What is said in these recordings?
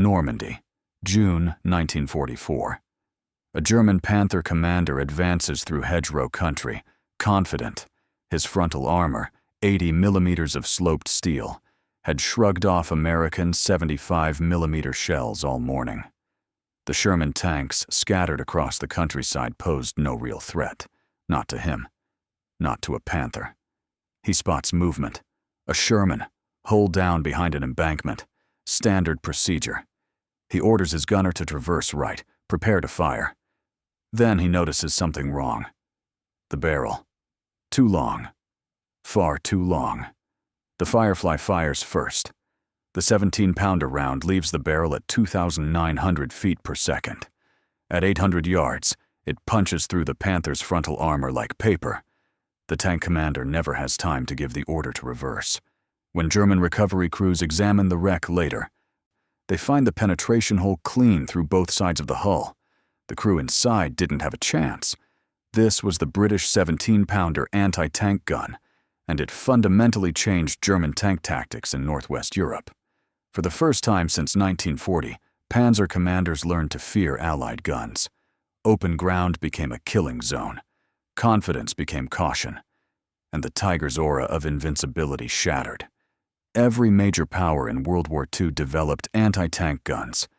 Normandy, June 1944. A German Panther commander advances through hedgerow country, confident. His frontal armor, 80 millimeters of sloped steel, had shrugged off American 75 millimeter shells all morning. The Sherman tanks scattered across the countryside posed no real threat. Not to him. Not to a Panther. He spots movement. A Sherman, hull down behind an embankment. Standard procedure. He orders his gunner to traverse right, prepare to fire. Then he notices something wrong. The barrel. Too long. Far too long. The Firefly fires first. The 17-pounder round leaves the barrel at 2,900 feet per second. At 800 yards, it punches through the Panther's frontal armor like paper. The tank commander never has time to give the order to reverse. When German recovery crews examine the wreck later, they find the penetration hole clean through both sides of the hull. The crew inside didn't have a chance. This was the British 17-pounder anti-tank gun, and it fundamentally changed German tank tactics in Northwest Europe. For the first time since 1940, Panzer commanders learned to fear Allied guns. Open ground became a killing zone. Confidence became caution. And the Tiger's aura of invincibility shattered. Every major power in World War II developed anti-tank guns.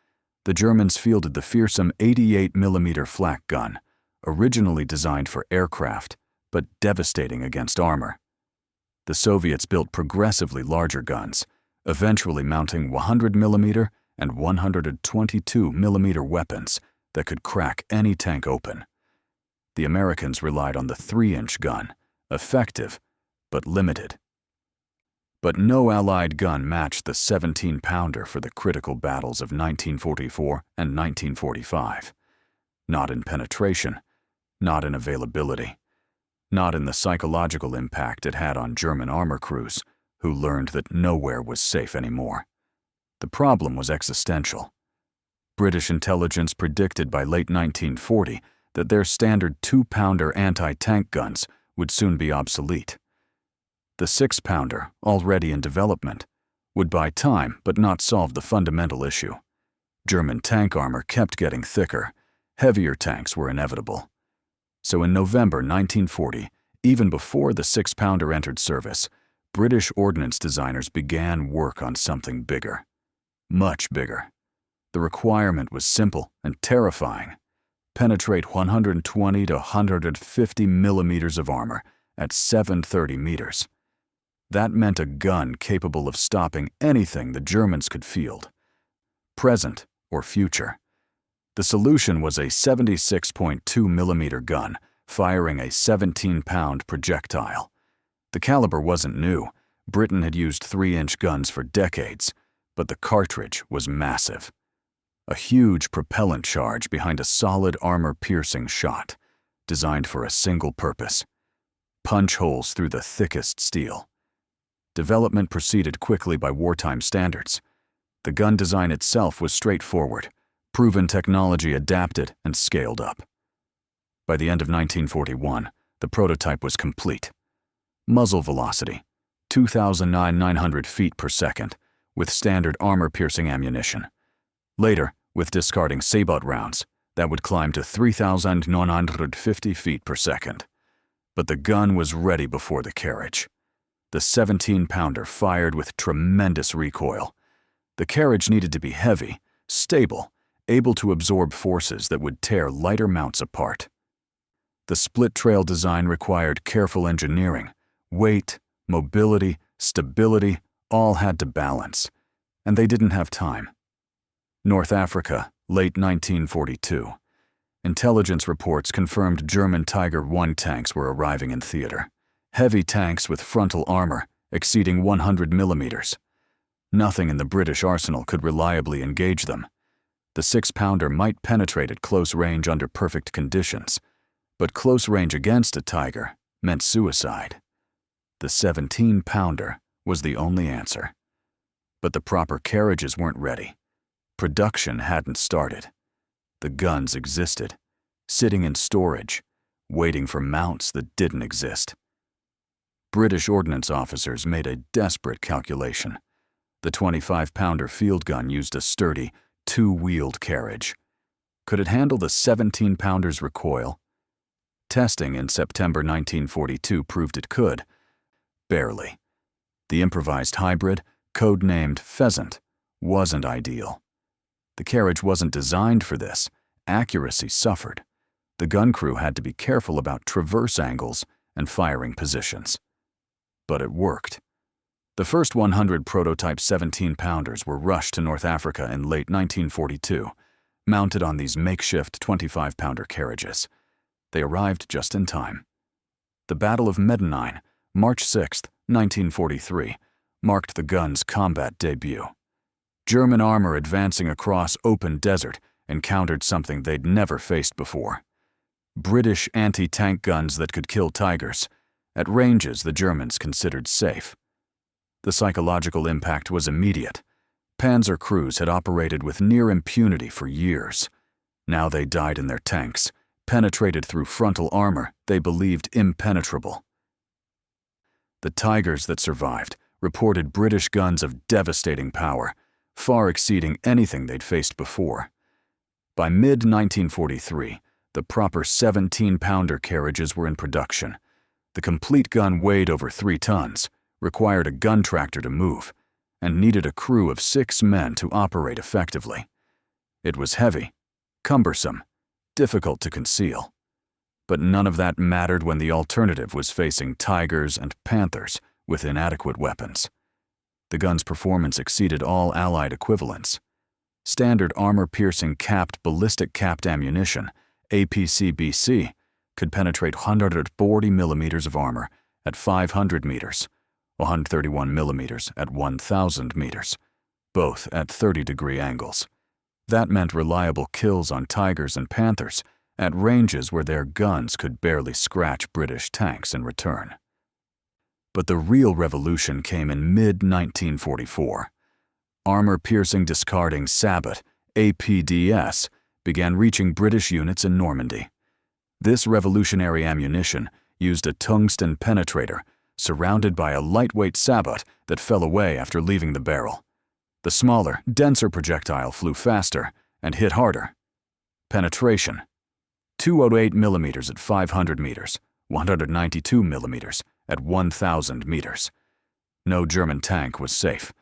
The Germans fielded the fearsome 88 millimeter flak gun, originally designed for aircraft, but devastating against armor. The Soviets built progressively larger guns, eventually mounting 100 millimeter and 122 millimeter weapons that could crack any tank open. The Americans relied on the 3-inch gun, effective but limited. But no Allied gun matched the 17-pounder for the critical battles of 1944 and 1945. Not in penetration, not in availability, not in the psychological impact it had on German armor crews, who learned that nowhere was safe anymore. The problem was existential. British intelligence predicted by late 1940 that their standard 2-pounder anti-tank guns would soon be obsolete. The 6-pounder, already in development, would buy time but not solve the fundamental issue. German tank armor kept getting thicker. Heavier tanks were inevitable. So in November 1940, even before the 6-pounder entered service, British ordnance designers began work on something bigger. Much bigger. The requirement was simple and terrifying. Penetrate 120 to 150 millimeters of armor at 730 meters. That meant a gun capable of stopping anything the Germans could field, present or future. The solution was a 76.2 millimeter gun firing a 17-pound projectile. The caliber wasn't new. Britain had used 3-inch guns for decades, but the cartridge was massive. A huge propellant charge behind a solid armor-piercing shot, designed for a single purpose: punch holes through the thickest steel. Development proceeded quickly by wartime standards. The gun design itself was straightforward, proven technology adapted and scaled up. By the end of 1941, the prototype was complete. Muzzle velocity, 2,900 feet per second, with standard armor-piercing ammunition. Later, with discarding sabot rounds, that would climb to 3,950 feet per second. But the gun was ready before the carriage. The 17-pounder fired with tremendous recoil. The carriage needed to be heavy, stable, able to absorb forces that would tear lighter mounts apart. The split-trail design required careful engineering. Weight, mobility, stability, all had to balance, and they didn't have time. North Africa, late 1942. Intelligence reports confirmed German Tiger I tanks were arriving in theater. Heavy tanks with frontal armor exceeding 100 millimeters. Nothing in the British arsenal could reliably engage them. The 6-pounder might penetrate at close range under perfect conditions, but close range against a Tiger meant suicide. The 17-pounder was the only answer. But the proper carriages weren't ready. Production hadn't started. The guns existed, sitting in storage, waiting for mounts that didn't exist. British ordnance officers made a desperate calculation. The 25-pounder field gun used a sturdy two-wheeled carriage. Could it handle the 17-pounder's recoil? Testing in September 1942 proved it could. Barely. The improvised hybrid, codenamed Pheasant, wasn't ideal. The carriage wasn't designed for this. Accuracy suffered. The gun crew had to be careful about traverse angles and firing positions. But it worked. The first 100 prototype 17-pounders were rushed to North Africa in late 1942, mounted on these makeshift 25-pounder carriages. They arrived just in time. The Battle of Medellin, March 6, 1943, marked the gun's combat debut. German armor advancing across open desert encountered something they'd never faced before. British anti-tank guns that could kill Tigers, at ranges the Germans considered safe. The psychological impact was immediate. Panzer crews had operated with near impunity for years. Now they died in their tanks, penetrated through frontal armor they believed impenetrable. The Tigers that survived reported British guns of devastating power, far exceeding anything they'd faced before. By mid-1943, the proper 17-pounder carriages were in production. The complete gun weighed over 3 tons, required a gun tractor to move, and needed a crew of 6 men to operate effectively. It was heavy, cumbersome, difficult to conceal. But none of that mattered when the alternative was facing Tigers and Panthers with inadequate weapons. The gun's performance exceeded all Allied equivalents. Standard armor-piercing ballistic-capped ammunition, APC-BC, could penetrate 140 millimeters of armor at 500 meters, 131 millimeters at 1,000 meters, both at 30-degree angles. That meant reliable kills on Tigers and Panthers at ranges where their guns could barely scratch British tanks in return. But the real revolution came in mid-1944. Armor-piercing discarding Sabot, APDS, began reaching British units in Normandy. This revolutionary ammunition used a tungsten penetrator surrounded by a lightweight sabot that fell away after leaving the barrel. The smaller, denser projectile flew faster and hit harder. Penetration: 208 millimeters at 500 meters, 192 millimeters at 1,000 meters. No German tank was safe.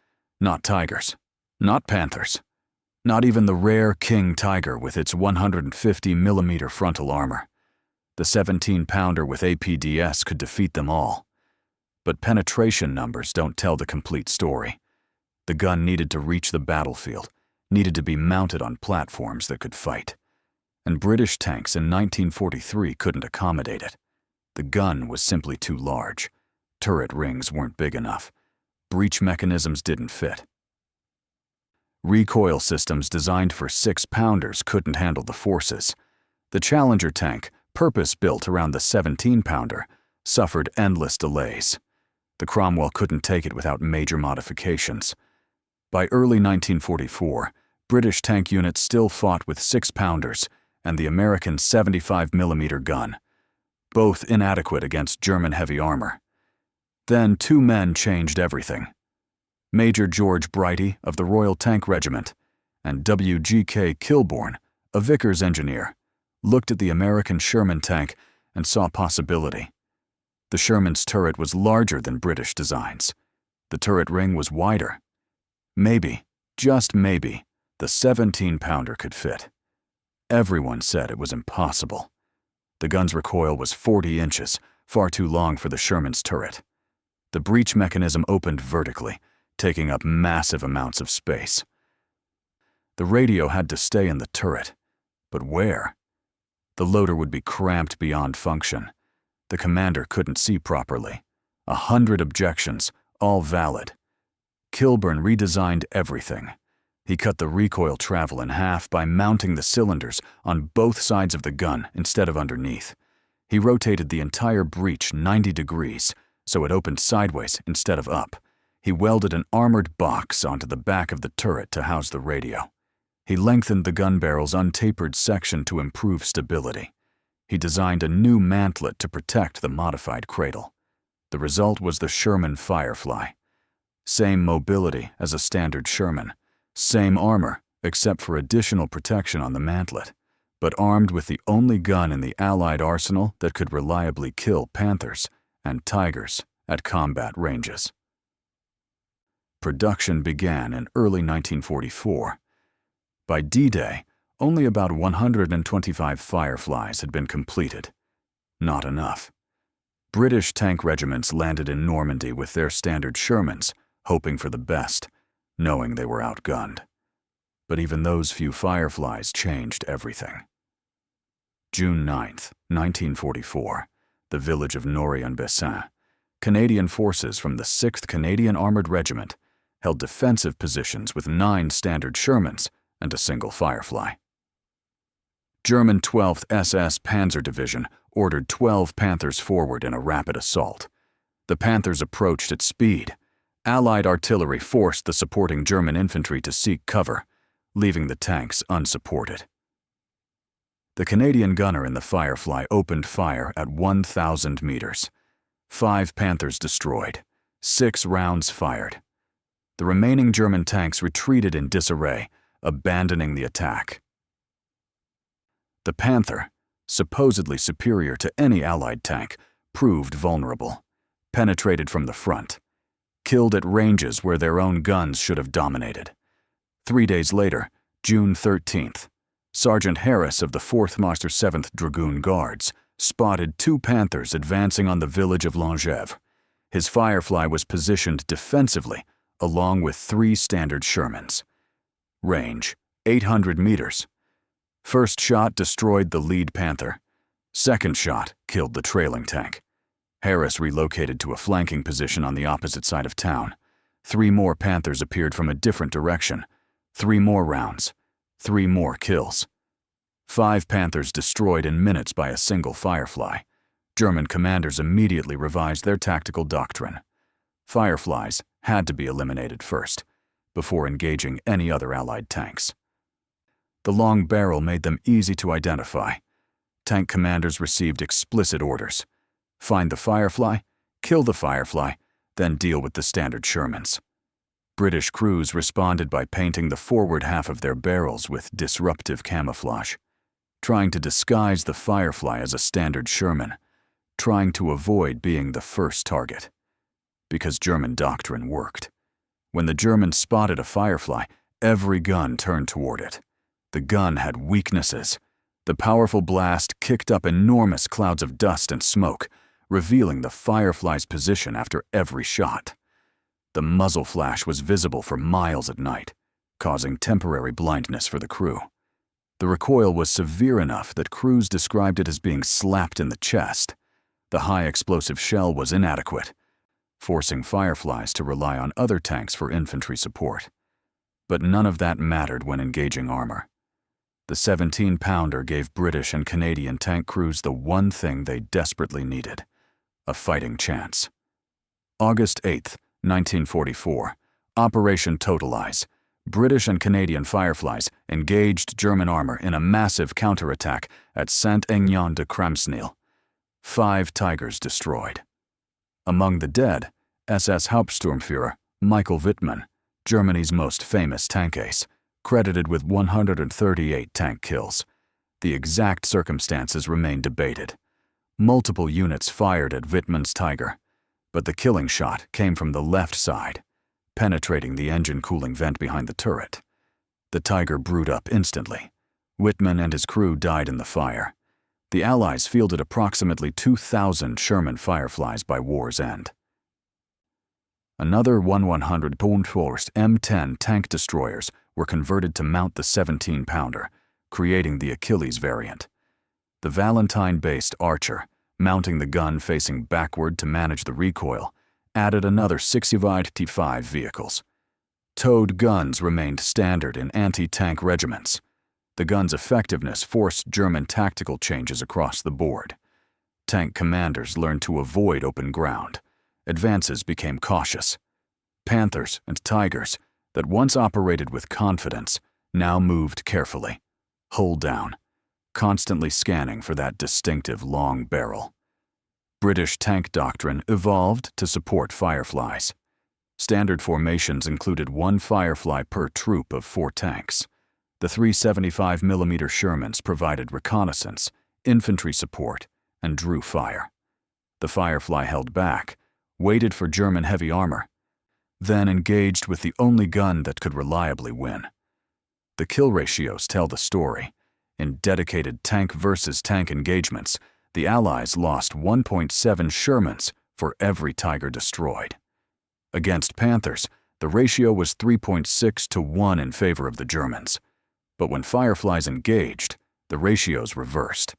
Not Tigers. Not Panthers. Not even the rare King Tiger with its 150 millimeter frontal armor. The 17-pounder with APDS could defeat them all. But penetration numbers don't tell the complete story. The gun needed to reach the battlefield, needed to be mounted on platforms that could fight. And British tanks in 1943 couldn't accommodate it. The gun was simply too large. Turret rings weren't big enough. Breech mechanisms didn't fit. Recoil systems designed for 6-pounders couldn't handle the forces. The Challenger tank, purpose-built around the 17-pounder, suffered endless delays. The Cromwell couldn't take it without major modifications. By early 1944, British tank units still fought with 6-pounders and the American 75mm gun, both inadequate against German heavy armor. Then 2 men changed everything. Major George Brighty of the Royal Tank Regiment and W.G.K. Kilbourne, a Vickers engineer, looked at the American Sherman tank and saw possibility. The Sherman's turret was larger than British designs. The turret ring was wider. Maybe, just maybe, the 17-pounder could fit. Everyone said it was impossible. The gun's recoil was 40 inches, far too long for the Sherman's turret. The breech mechanism opened vertically, taking up massive amounts of space. The radio had to stay in the turret. But where? The loader would be cramped beyond function. The commander couldn't see properly. 100 objections, all valid. Kilbourne redesigned everything. He cut the recoil travel in half by mounting the cylinders on both sides of the gun instead of underneath. He rotated the entire breech 90 degrees, so it opened sideways instead of up. He welded an armored box onto the back of the turret to house the radio. He lengthened the gun barrel's untapered section to improve stability. He designed a new mantlet to protect the modified cradle. The result was the Sherman Firefly. Same mobility as a standard Sherman, same armor except for additional protection on the mantlet, but armed with the only gun in the Allied arsenal that could reliably kill panthers and tigers at combat ranges. Production began in early 1944. By D-Day, only about 125 Fireflies had been completed. Not enough. British tank regiments landed in Normandy with their standard Shermans, hoping for the best, knowing they were outgunned. But even those few Fireflies changed everything. June 9, 1944, the village of Normandy, Canadian forces from the 6th Canadian Armored Regiment held defensive positions with 9 standard Shermans and a single Firefly. German 12th SS Panzer Division ordered 12 Panthers forward in a rapid assault. The Panthers approached at speed. Allied artillery forced the supporting German infantry to seek cover, leaving the tanks unsupported. The Canadian gunner in the Firefly opened fire at 1,000 meters. 5 Panthers destroyed, 6 rounds fired. The remaining German tanks retreated in disarray, abandoning the attack. The Panther, supposedly superior to any Allied tank, proved vulnerable, penetrated from the front, killed at ranges where their own guns should have dominated. 3 days later, June 13th, Sergeant Harris of the 4th Master 7th Dragoon Guards spotted 2 Panthers advancing on the village of Longèvre. His Firefly was positioned defensively, along with 3 standard Shermans. Range, 800 meters. First shot destroyed the lead Panther. Second shot killed the trailing tank. Harris relocated to a flanking position on the opposite side of town. 3 more Panthers appeared from a different direction. 3 more rounds. 3 more kills. 5 Panthers destroyed in minutes by a single Firefly. German commanders immediately revised their tactical doctrine. Fireflies had to be eliminated first, before engaging any other Allied tanks. The long barrel made them easy to identify. Tank commanders received explicit orders. Find the Firefly, kill the Firefly, then deal with the standard Shermans. British crews responded by painting the forward half of their barrels with disruptive camouflage, trying to disguise the Firefly as a standard Sherman, trying to avoid being the first target. Because German doctrine worked. When the Germans spotted a Firefly, every gun turned toward it. The gun had weaknesses. The powerful blast kicked up enormous clouds of dust and smoke, revealing the Firefly's position after every shot. The muzzle flash was visible for miles at night, causing temporary blindness for the crew. The recoil was severe enough that crews described it as being slapped in the chest. The high-explosive shell was inadequate, forcing Fireflies to rely on other tanks for infantry support. But none of that mattered when engaging armor. The 17-pounder gave British and Canadian tank crews the one thing they desperately needed: a fighting chance. August 8, 1944, Operation Totalize. British and Canadian Fireflies engaged German armor in a massive counterattack at Saint-Aignan-de-Cramsnil. 5 Tigers destroyed. Among the dead, SS Hauptsturmführer Michael Wittmann, Germany's most famous tank ace, credited with 138 tank kills. The exact circumstances remain debated. Multiple units fired at Wittmann's Tiger, but the killing shot came from the left side, penetrating the engine cooling vent behind the turret. The Tiger brewed up instantly. Wittmann and his crew died in the fire. The Allies fielded approximately 2,000 Sherman Fireflies by war's end. Another 100-pound M10 tank destroyers were converted to mount the 17-pounder, creating the Achilles variant. The Valentine-based Archer, mounting the gun facing backward to manage the recoil, added another 65 T5 vehicles. Towed guns remained standard in anti-tank regiments. The gun's effectiveness forced German tactical changes across the board. Tank commanders learned to avoid open ground. Advances became cautious. Panthers and Tigers, that once operated with confidence, now moved carefully, hull down, constantly scanning for that distinctive long barrel. British tank doctrine evolved to support Fireflies. Standard formations included 1 Firefly per troop of 4 tanks. The 375mm Shermans provided reconnaissance, infantry support, and drew fire. The Firefly held back, waited for German heavy armor, then engaged with the only gun that could reliably win. The kill ratios tell the story. In dedicated tank versus tank engagements, the Allies lost 1.7 Shermans for every Tiger destroyed. Against Panthers, the ratio was 3.6 to 1 in favor of the Germans. But when Fireflies engaged, the ratios reversed.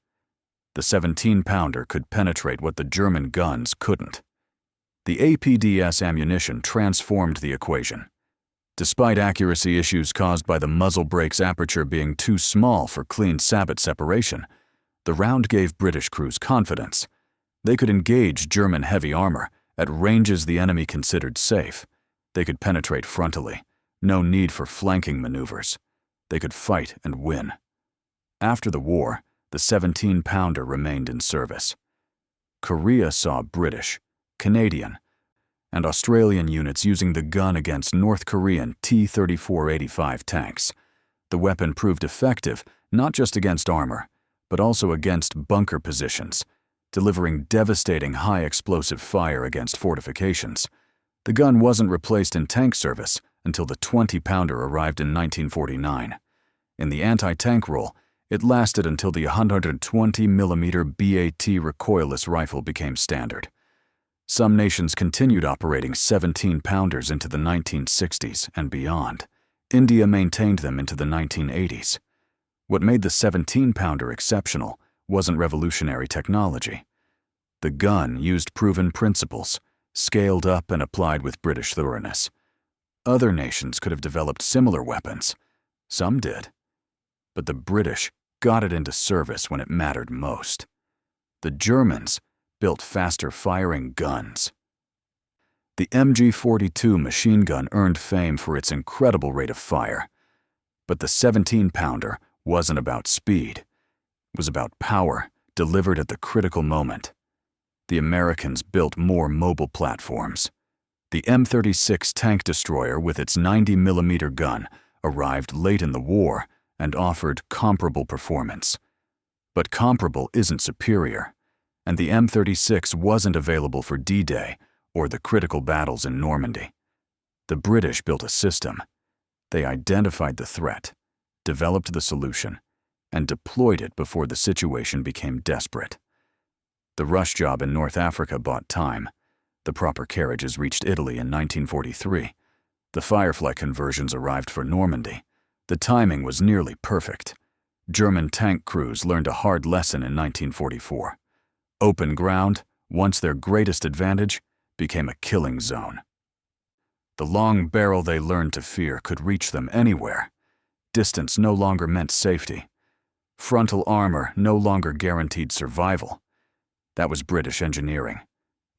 The 17-pounder could penetrate what the German guns couldn't. The APDS ammunition transformed the equation. Despite accuracy issues caused by the muzzle brake's aperture being too small for clean sabot separation, the round gave British crews confidence. They could engage German heavy armor at ranges the enemy considered safe. They could penetrate frontally. No need for flanking maneuvers. They could fight and win. After the war, the 17-pounder remained in service. Korea saw British, Canadian, and Australian units using the gun against North Korean T-34-85 tanks. The weapon proved effective not just against armor, but also against bunker positions, delivering devastating high-explosive fire against fortifications. The gun wasn't replaced in tank service until the 20-pounder arrived in 1949. In the anti-tank role, it lasted until the 120mm BAT recoilless rifle became standard. Some nations continued operating 17-pounders into the 1960s and beyond. India maintained them into the 1980s. What made the 17-pounder exceptional wasn't revolutionary technology. The gun used proven principles, scaled up and applied with British thoroughness. Other nations could have developed similar weapons. Some did. But the British got it into service when it mattered most. The Germans built faster-firing guns. The MG-42 machine gun earned fame for its incredible rate of fire. But the 17-pounder wasn't about speed. It was about power, delivered at the critical moment. The Americans built more mobile platforms. The M36 tank destroyer with its 90mm gun arrived late in the war and offered comparable performance. But comparable isn't superior, and the M36 wasn't available for D-Day or the critical battles in Normandy. The British built a system. They identified the threat, developed the solution, and deployed it before the situation became desperate. The rush job in North Africa bought time. The proper carriages reached Italy in 1943. The Firefly conversions arrived for Normandy. The timing was nearly perfect. German tank crews learned a hard lesson in 1944. Open ground, once their greatest advantage, became a killing zone. The long barrel they learned to fear could reach them anywhere. Distance no longer meant safety. Frontal armor no longer guaranteed survival. That was British engineering.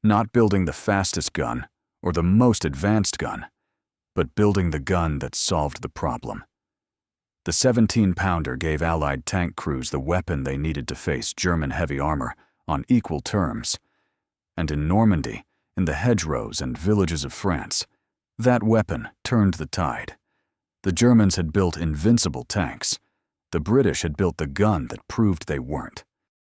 Not building the fastest gun or the most advanced gun, but building the gun that solved the problem. The 17-pounder gave Allied tank crews the weapon they needed to face German heavy armor on equal terms. And in Normandy, in the hedgerows and villages of France, that weapon turned the tide. The Germans had built invincible tanks. The British had built the gun that proved they weren't.